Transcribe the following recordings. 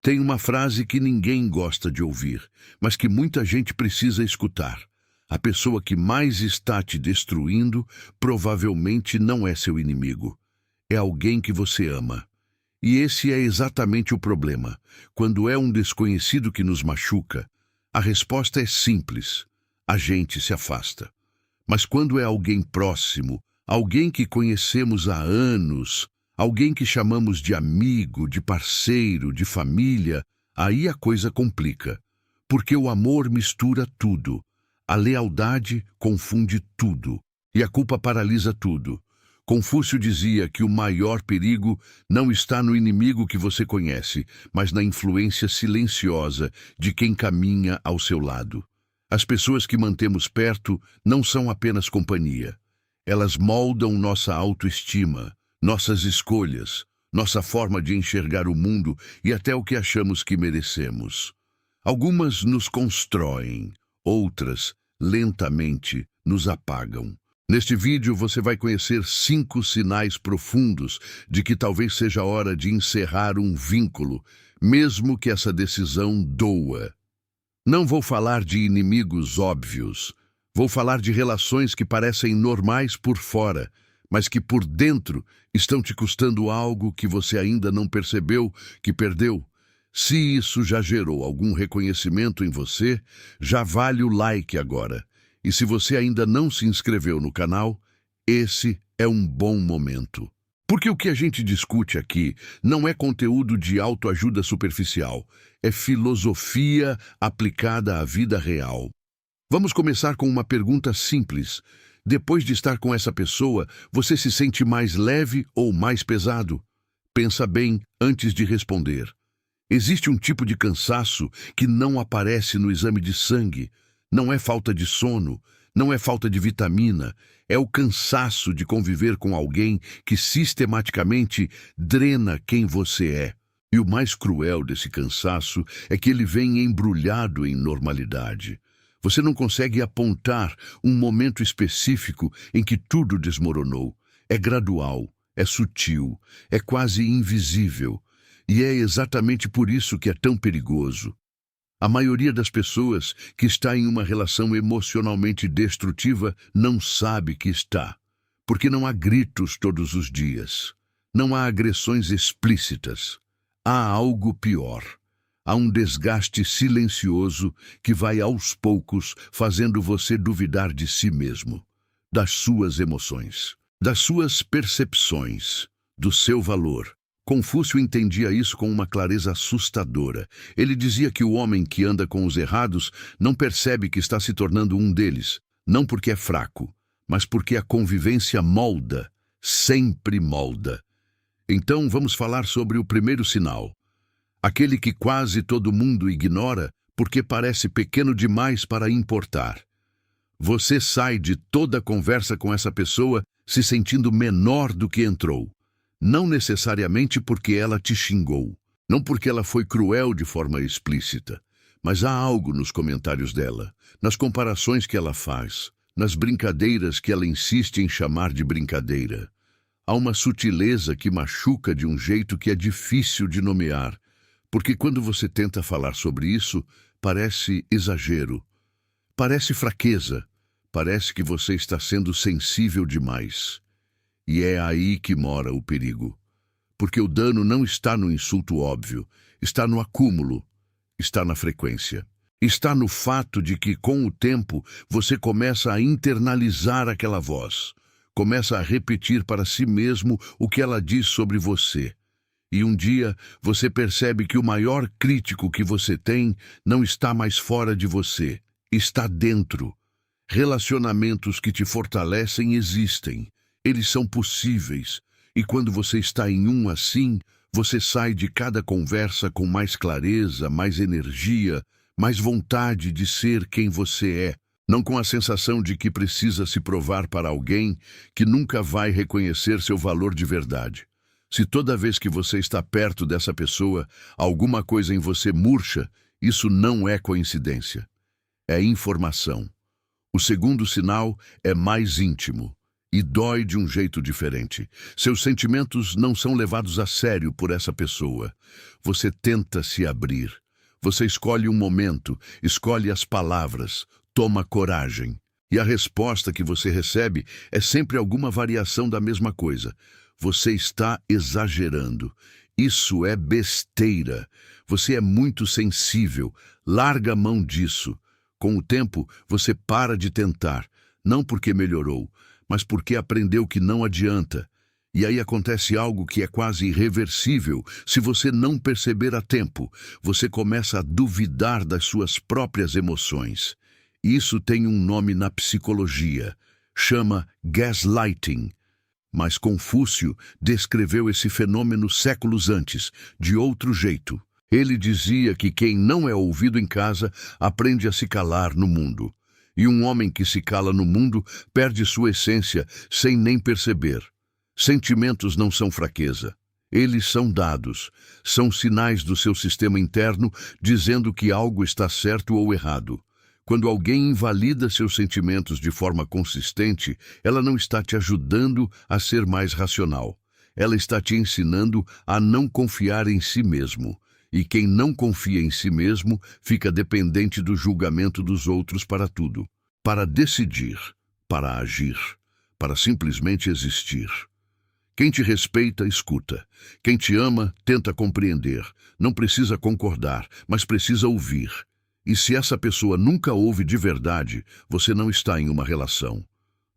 Tem uma frase que ninguém gosta de ouvir, mas que muita gente precisa escutar. A pessoa que mais está te destruindo provavelmente não é seu inimigo. É alguém que você ama. E esse é exatamente o problema. Quando é um desconhecido que nos machuca, a resposta é simples: a gente se afasta. Mas quando é alguém próximo, alguém que conhecemos há anos, alguém que chamamos de amigo, de parceiro, de família, aí a coisa complica. Porque o amor mistura tudo. A lealdade confunde tudo. E a culpa paralisa tudo. Confúcio dizia que o maior perigo não está no inimigo que você conhece, mas na influência silenciosa de quem caminha ao seu lado. As pessoas que mantemos perto não são apenas companhia. Elas moldam nossa autoestima, nossas escolhas, nossa forma de enxergar o mundo e até o que achamos que merecemos. Algumas nos constroem, outras, lentamente, nos apagam. Neste vídeo você vai conhecer 5 sinais profundos de que talvez seja hora de encerrar um vínculo, mesmo que essa decisão doa. Não vou falar de inimigos óbvios. Vou falar de relações que parecem normais por fora, mas que por dentro estão te custando algo que você ainda não percebeu que perdeu. Se isso já gerou algum reconhecimento em você, já vale o like agora. E se você ainda não se inscreveu no canal, esse é um bom momento. Porque o que a gente discute aqui não é conteúdo de autoajuda superficial, é filosofia aplicada à vida real. Vamos começar com uma pergunta simples. Depois de estar com essa pessoa, você se sente mais leve ou mais pesado? Pensa bem antes de responder. Existe um tipo de cansaço que não aparece no exame de sangue. Não é falta de sono, não é falta de vitamina, é o cansaço de conviver com alguém que sistematicamente drena quem você é. E o mais cruel desse cansaço é que ele vem embrulhado em normalidade. Você não consegue apontar um momento específico em que tudo desmoronou. É gradual, é sutil, é quase invisível. E é exatamente por isso que é tão perigoso. A maioria das pessoas que está em uma relação emocionalmente destrutiva não sabe que está, porque não há gritos todos os dias, não há agressões explícitas. Há algo pior. Há um desgaste silencioso que vai aos poucos fazendo você duvidar de si mesmo, das suas emoções, das suas percepções, do seu valor. Confúcio entendia isso com uma clareza assustadora. Ele dizia que o homem que anda com os errados não percebe que está se tornando um deles, não porque é fraco, mas porque a convivência molda, sempre molda. Então vamos falar sobre o primeiro sinal. Aquele que quase todo mundo ignora porque parece pequeno demais para importar. Você sai de toda conversa com essa pessoa se sentindo menor do que entrou. Não necessariamente porque ela te xingou, não porque ela foi cruel de forma explícita, mas há algo nos comentários dela, nas comparações que ela faz, nas brincadeiras que ela insiste em chamar de brincadeira. Há uma sutileza que machuca de um jeito que é difícil de nomear, porque quando você tenta falar sobre isso, parece exagero, parece fraqueza, parece que você está sendo sensível demais. E é aí que mora o perigo. Porque o dano não está no insulto óbvio, está no acúmulo, está na frequência. Está no fato de que, com o tempo, você começa a internalizar aquela voz, começa a repetir para si mesmo o que ela diz sobre você. E um dia você percebe que o maior crítico que você tem não está mais fora de você, está dentro. Relacionamentos que te fortalecem existem. Eles são possíveis, e quando você está em um assim, você sai de cada conversa com mais clareza, mais energia, mais vontade de ser quem você é, não com a sensação de que precisa se provar para alguém que nunca vai reconhecer seu valor de verdade. Se toda vez que você está perto dessa pessoa, alguma coisa em você murcha, isso não é coincidência. É informação. O segundo sinal é mais íntimo. E dói de um jeito diferente. Seus sentimentos não são levados a sério por essa pessoa. Você tenta se abrir. Você escolhe um momento, escolhe as palavras, toma coragem. E a resposta que você recebe é sempre alguma variação da mesma coisa. Você está exagerando. Isso é besteira. Você é muito sensível. Larga a mão disso. Com o tempo, você para de tentar. Não porque melhorou, mas porque aprendeu que não adianta. E aí acontece algo que é quase irreversível. Se você não perceber a tempo, você começa a duvidar das suas próprias emoções. Isso tem um nome na psicologia. Chama gaslighting. Mas Confúcio descreveu esse fenômeno séculos antes, de outro jeito. Ele dizia que quem não é ouvido em casa aprende a se calar no mundo. E um homem que se cala no mundo perde sua essência sem nem perceber. Sentimentos não são fraqueza. Eles são dados, são sinais do seu sistema interno dizendo que algo está certo ou errado. Quando alguém invalida seus sentimentos de forma consistente, ela não está te ajudando a ser mais racional. Ela está te ensinando a não confiar em si mesmo. E quem não confia em si mesmo fica dependente do julgamento dos outros para tudo. Para decidir, para agir, para simplesmente existir. Quem te respeita, escuta. Quem te ama, tenta compreender. Não precisa concordar, mas precisa ouvir. E se essa pessoa nunca ouve de verdade, você não está em uma relação.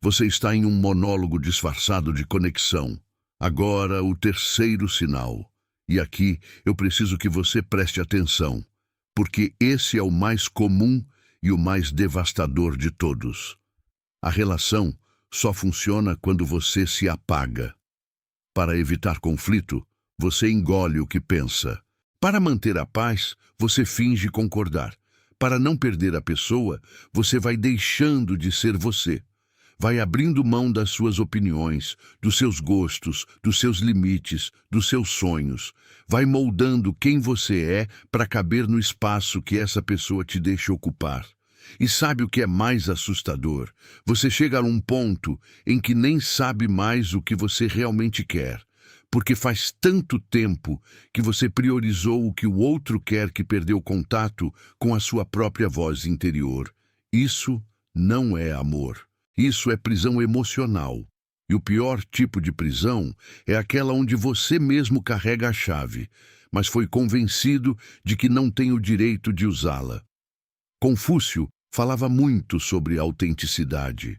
Você está em um monólogo disfarçado de conexão. Agora, o terceiro sinal. E aqui eu preciso que você preste atenção, porque esse é o mais comum e o mais devastador de todos. A relação só funciona quando você se apaga. Para evitar conflito, você engole o que pensa. Para manter a paz, você finge concordar. Para não perder a pessoa, você vai deixando de ser você. Vai abrindo mão das suas opiniões, dos seus gostos, dos seus limites, dos seus sonhos. Vai moldando quem você é para caber no espaço que essa pessoa te deixa ocupar. E sabe o que é mais assustador? Você chega a um ponto em que nem sabe mais o que você realmente quer, porque faz tanto tempo que você priorizou o que o outro quer que perdeu contato com a sua própria voz interior. Isso não é amor. Isso é prisão emocional. E o pior tipo de prisão é aquela onde você mesmo carrega a chave, mas foi convencido de que não tem o direito de usá-la. Confúcio falava muito sobre autenticidade.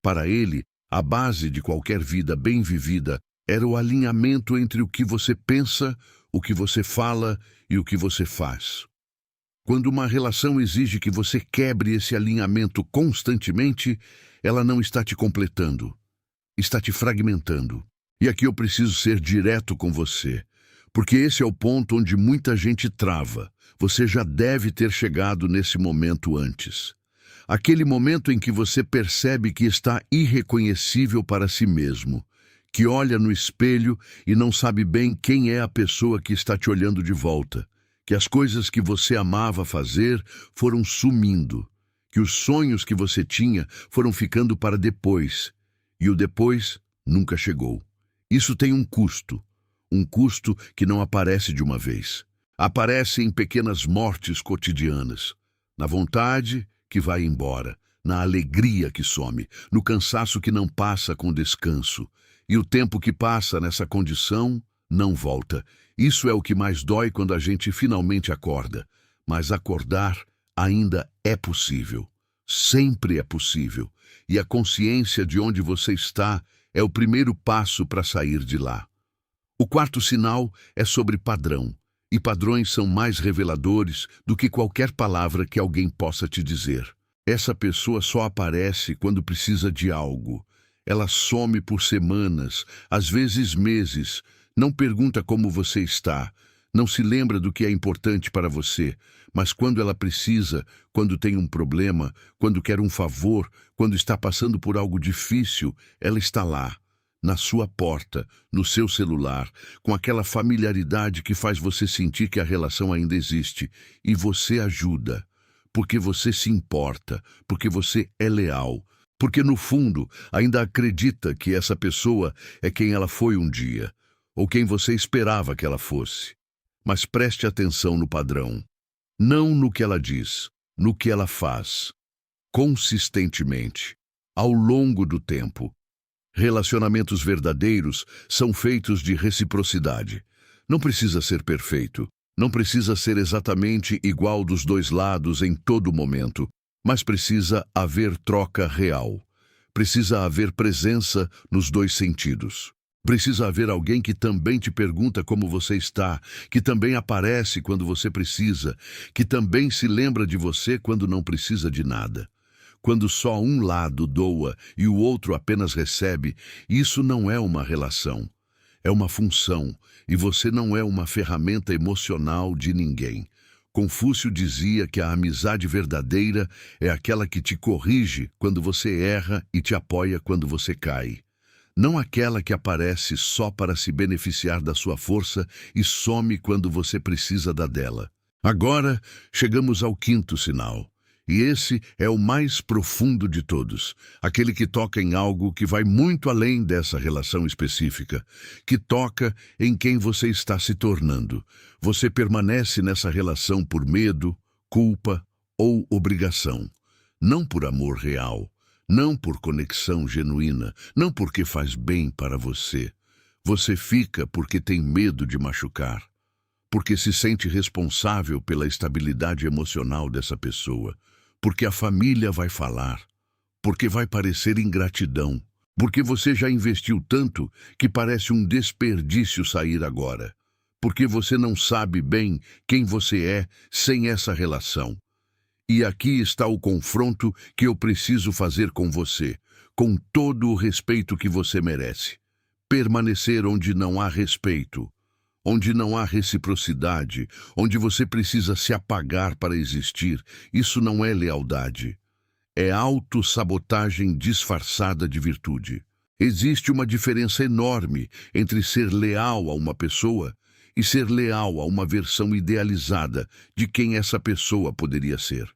Para ele, a base de qualquer vida bem vivida era o alinhamento entre o que você pensa, o que você fala e o que você faz. Quando uma relação exige que você quebre esse alinhamento constantemente, ela não está te completando, está te fragmentando. E aqui eu preciso ser direto com você, porque esse é o ponto onde muita gente trava. Você já deve ter chegado nesse momento antes. Aquele momento em que você percebe que está irreconhecível para si mesmo, que olha no espelho e não sabe bem quem é a pessoa que está te olhando de volta, que as coisas que você amava fazer foram sumindo, que os sonhos que você tinha foram ficando para depois, e o depois nunca chegou. Isso tem um custo que não aparece de uma vez. Aparece em pequenas mortes cotidianas, na vontade que vai embora, na alegria que some, no cansaço que não passa com descanso, e o tempo que passa nessa condição não volta. Isso é o que mais dói quando a gente finalmente acorda, mas acordar ainda é possível. Sempre é possível. E a consciência de onde você está é o primeiro passo para sair de lá. O quarto sinal é sobre padrão. E padrões são mais reveladores do que qualquer palavra que alguém possa te dizer. Essa pessoa só aparece quando precisa de algo. Ela some por semanas, às vezes meses. Não pergunta como você está. Não se lembra do que é importante para você, mas quando ela precisa, quando tem um problema, quando quer um favor, quando está passando por algo difícil, ela está lá, na sua porta, no seu celular, com aquela familiaridade que faz você sentir que a relação ainda existe, e você ajuda, porque você se importa, porque você é leal, porque no fundo ainda acredita que essa pessoa é quem ela foi um dia, ou quem você esperava que ela fosse. Mas preste atenção no padrão, não no que ela diz, no que ela faz, consistentemente, ao longo do tempo. Relacionamentos verdadeiros são feitos de reciprocidade. Não precisa ser perfeito, não precisa ser exatamente igual dos dois lados em todo momento, mas precisa haver troca real. Precisa haver presença nos dois sentidos. Precisa haver alguém que também te pergunta como você está, que também aparece quando você precisa, que também se lembra de você quando não precisa de nada. Quando só um lado doa e o outro apenas recebe, isso não é uma relação. É uma função, e você não é uma ferramenta emocional de ninguém. Confúcio dizia que a amizade verdadeira é aquela que te corrige quando você erra e te apoia quando você cai. Não aquela que aparece só para se beneficiar da sua força e some quando você precisa da dela. Agora, chegamos ao quinto sinal. E esse é o mais profundo de todos, aquele que toca em algo que vai muito além dessa relação específica, que toca em quem você está se tornando. Você permanece nessa relação por medo, culpa ou obrigação, não por amor real, não por conexão genuína, não porque faz bem para você. Você fica porque tem medo de machucar, porque se sente responsável pela estabilidade emocional dessa pessoa, porque a família vai falar, porque vai parecer ingratidão, porque você já investiu tanto que parece um desperdício sair agora, porque você não sabe bem quem você é sem essa relação. E aqui está o confronto que eu preciso fazer com você, com todo o respeito que você merece. Permanecer onde não há respeito, onde não há reciprocidade, onde você precisa se apagar para existir, isso não é lealdade. É autossabotagem disfarçada de virtude. Existe uma diferença enorme entre ser leal a uma pessoa e ser leal a uma versão idealizada de quem essa pessoa poderia ser.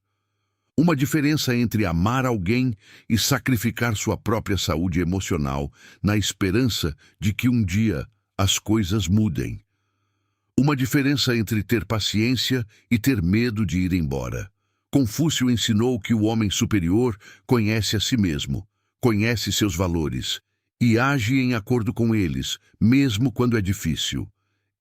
Uma diferença entre amar alguém e sacrificar sua própria saúde emocional na esperança de que um dia as coisas mudem. Uma diferença entre ter paciência e ter medo de ir embora. Confúcio ensinou que o homem superior conhece a si mesmo, conhece seus valores e age em acordo com eles, mesmo quando é difícil.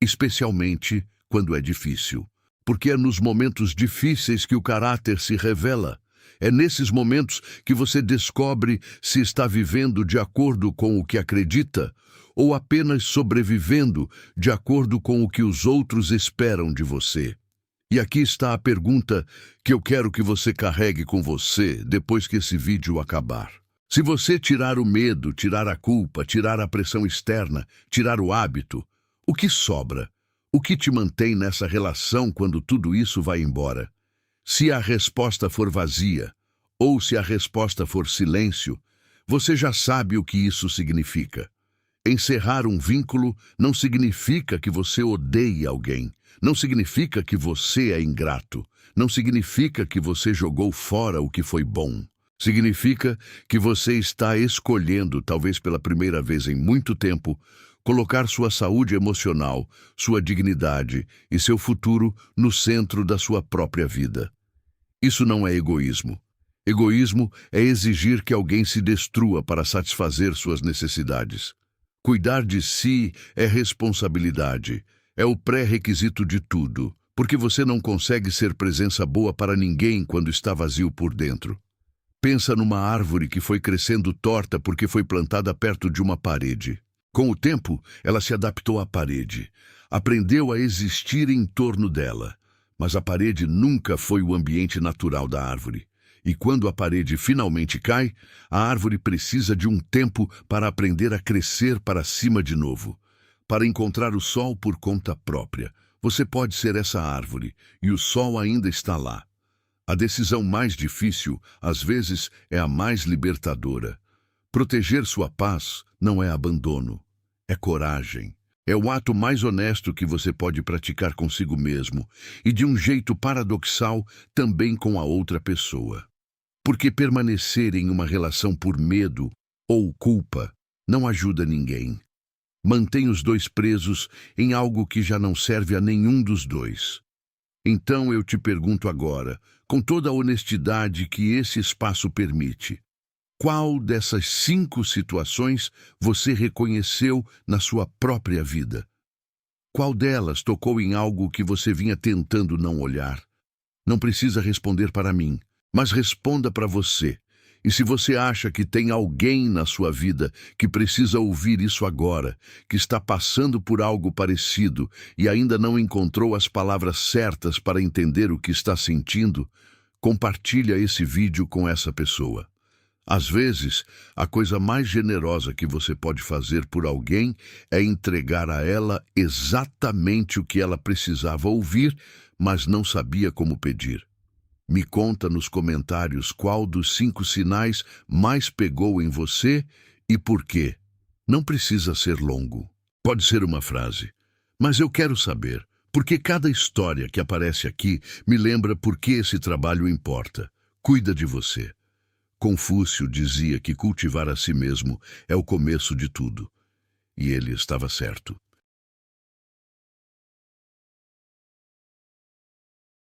Especialmente quando é difícil. Porque é nos momentos difíceis que o caráter se revela. É nesses momentos que você descobre se está vivendo de acordo com o que acredita ou apenas sobrevivendo de acordo com o que os outros esperam de você. E aqui está a pergunta que eu quero que você carregue com você depois que esse vídeo acabar. Se você tirar o medo, tirar a culpa, tirar a pressão externa, tirar o hábito, o que sobra? O que te mantém nessa relação quando tudo isso vai embora? Se a resposta for vazia, ou se a resposta for silêncio, você já sabe o que isso significa. Encerrar um vínculo não significa que você odeie alguém, não significa que você é ingrato, não significa que você jogou fora o que foi bom. Significa que você está escolhendo, talvez pela primeira vez em muito tempo, colocar sua saúde emocional, sua dignidade e seu futuro no centro da sua própria vida. Isso não é egoísmo. Egoísmo é exigir que alguém se destrua para satisfazer suas necessidades. Cuidar de si é responsabilidade, é o pré-requisito de tudo, porque você não consegue ser presença boa para ninguém quando está vazio por dentro. Pensa numa árvore que foi crescendo torta porque foi plantada perto de uma parede. Com o tempo, ela se adaptou à parede, aprendeu a existir em torno dela, mas a parede nunca foi o ambiente natural da árvore. E quando a parede finalmente cai, a árvore precisa de um tempo para aprender a crescer para cima de novo, para encontrar o sol por conta própria. Você pode ser essa árvore, e o sol ainda está lá. A decisão mais difícil, às vezes, é a mais libertadora. Proteger sua paz não é abandono, é coragem. É o ato mais honesto que você pode praticar consigo mesmo, e de um jeito paradoxal, também com a outra pessoa. porque permanecer em uma relação por medo ou culpa não ajuda ninguém. Mantém os dois presos em algo que já não serve a nenhum dos dois. Então eu te pergunto agora, com toda a honestidade que esse espaço permite, qual dessas 5 situações você reconheceu na sua própria vida? Qual delas tocou em algo que você vinha tentando não olhar? Não precisa responder para mim, mas responda para você. E se você acha que tem alguém na sua vida que precisa ouvir isso agora, que está passando por algo parecido e ainda não encontrou as palavras certas para entender o que está sentindo, compartilha esse vídeo com essa pessoa. Às vezes, a coisa mais generosa que você pode fazer por alguém é entregar a ela exatamente o que ela precisava ouvir, mas não sabia como pedir. Me conta nos comentários qual dos 5 sinais mais pegou em você e por quê. Não precisa ser longo. Pode ser uma frase. Mas eu quero saber, porque cada história que aparece aqui me lembra por que esse trabalho importa. Cuida de você. Confúcio dizia que cultivar a si mesmo é o começo de tudo. E ele estava certo.